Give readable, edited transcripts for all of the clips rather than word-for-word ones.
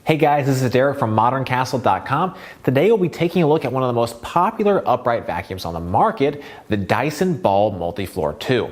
Hey guys, this is Derek from ModernCastle.com. Today we'll be taking a look at one of the most popular upright vacuums on the market, the Dyson Ball Multi Floor 2.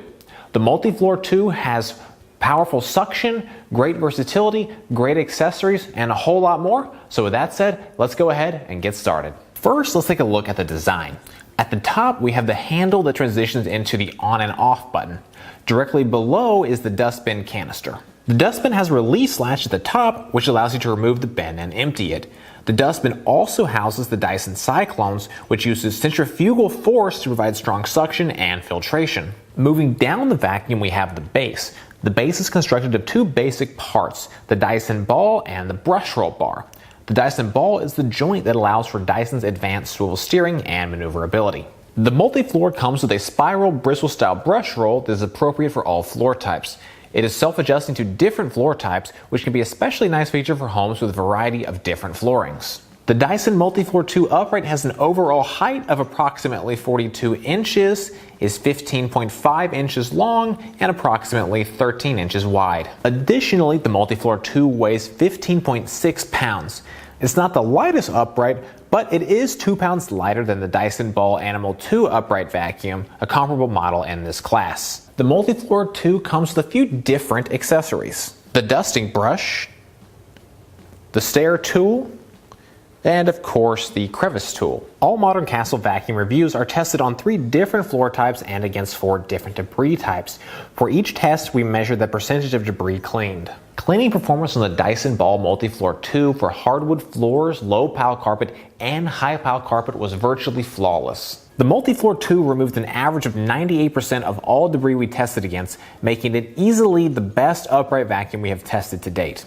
The Multi Floor 2 has powerful suction, great versatility, great accessories, and a whole lot more. So with that said, let's go ahead and get started. First, let's take a look at the design. At the top, we have the handle that transitions into the on and off button. Directly below is the dustbin canister. The dustbin has a release latch at the top, which allows you to remove the bin and empty it. The dustbin also houses the Dyson Cyclones, which uses centrifugal force to provide strong suction and filtration. Moving down the vacuum, we have the base. The base is constructed of two basic parts, the Dyson Ball and the brush roll bar. The Dyson Ball is the joint that allows for Dyson's advanced swivel steering and maneuverability. The multi-floor comes with a spiral bristle-style brush roll that is appropriate for all floor types. It is self-adjusting to different floor types, which can be an especially nice feature for homes with a variety of different floorings. The Dyson Multi Floor 2 upright has an overall height of approximately 42 inches, is 15.5 inches long, and approximately 13 inches wide. Additionally, the Multi Floor 2 weighs 15.6 pounds. It's not the lightest upright, but it is 2 pounds lighter than the Dyson Ball Animal 2 upright vacuum, a comparable model in this class. The Multi Floor 2 comes with a few different accessories: the dusting brush, the stair tool, and of course the crevice tool. All Modern Castle vacuum reviews are tested on 3 different floor types and against 4 different debris types. For each test, we measure the percentage of debris cleaned. Cleaning performance on the Dyson Ball Multi Floor 2 for hardwood floors, low pile carpet, and high pile carpet was virtually flawless. The Multi Floor 2 removed an average of 98% of all debris we tested against, making it easily the best upright vacuum we have tested to date.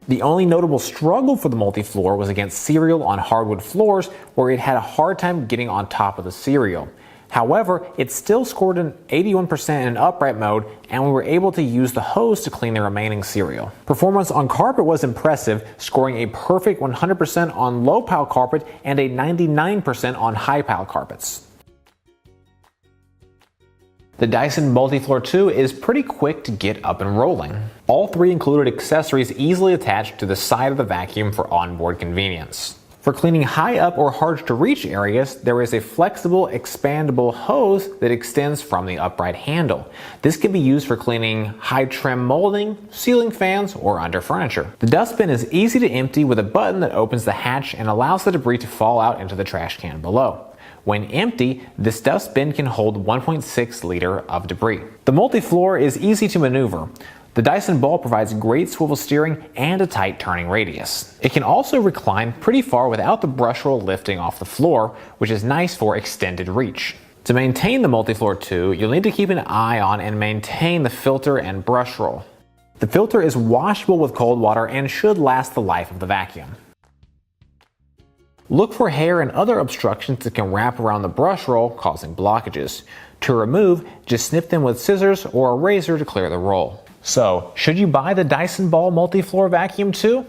The only notable struggle for the Multi Floor was against cereal on hardwood floors, where it had a hard time getting on top of the cereal. However, it still scored an 81% in upright mode, and we were able to use the hose to clean the remaining cereal. Performance on carpet was impressive, scoring a perfect 100% on low pile carpet and a 99% on high pile carpets. The Dyson Multi Floor 2 is pretty quick to get up and rolling. All 3 included accessories easily attached to the side of the vacuum for onboard convenience. For cleaning high up or hard to reach areas, there is a flexible, expandable hose that extends from the upright handle. This can be used for cleaning high trim molding, ceiling fans, or under furniture. The dustbin is easy to empty with a button that opens the hatch and allows the debris to fall out into the trash can below. When empty, this dustbin can hold 1.6 liters of debris. The multi-floor is easy to maneuver. The Dyson Ball provides great swivel steering and a tight turning radius. It can also recline pretty far without the brush roll lifting off the floor, which is nice for extended reach. To maintain the Multi Floor 2, you'll need to keep an eye on and maintain the filter and brush roll. The filter is washable with cold water and should last the life of the vacuum. Look for hair and other obstructions that can wrap around the brush roll, causing blockages. To remove, just snip them with scissors or a razor to clear the roll. So, should you buy the Dyson Ball Multi Floor vacuum too?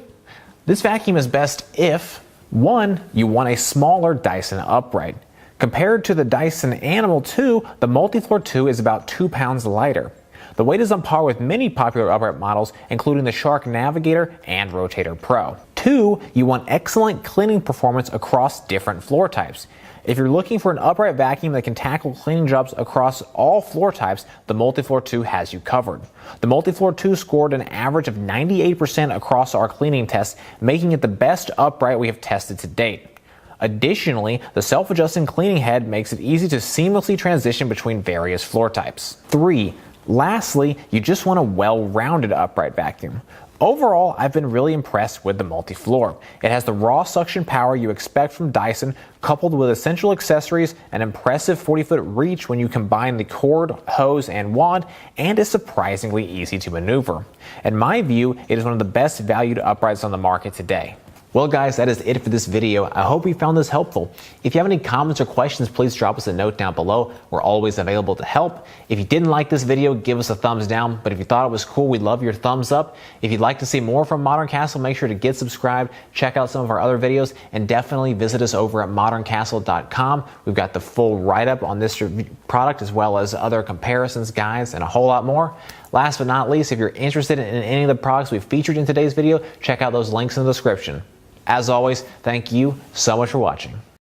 This vacuum is best if 1. You want a smaller Dyson upright. Compared to the Dyson Animal 2, the Multi Floor 2 is about 2 pounds lighter. The weight is on par with many popular upright models, including the Shark Navigator and Rotator Pro. 2. You want excellent cleaning performance across different floor types. If you're looking for an upright vacuum that can tackle cleaning jobs across all floor types, the Multi Floor 2 has you covered. The Multi Floor 2 scored an average of 98% across our cleaning tests, making it the best upright we have tested to date. Additionally, the self-adjusting cleaning head makes it easy to seamlessly transition between various floor types. 3. Lastly, you just want a well-rounded upright vacuum. Overall, I've been really impressed with the Multi Floor. It has the raw suction power you expect from Dyson, coupled with essential accessories, an impressive 40-foot reach when you combine the cord, hose, and wand, and is surprisingly easy to maneuver. In my view, it is one of the best valued uprights on the market today. Well guys, that is it for this video. I hope you found this helpful. If you have any comments or questions, please drop us a note down below. We're always available to help. If you didn't like this video, give us a thumbs down. But if you thought it was cool, we'd love your thumbs up. If you'd like to see more from Modern Castle, make sure to get subscribed, check out some of our other videos, and definitely visit us over at moderncastle.com. We've got the full write-up on this product as well as other comparisons, guides, and a whole lot more. Last but not least, if you're interested in any of the products we've featured in today's video, check out those links in the description. As always, thank you so much for watching.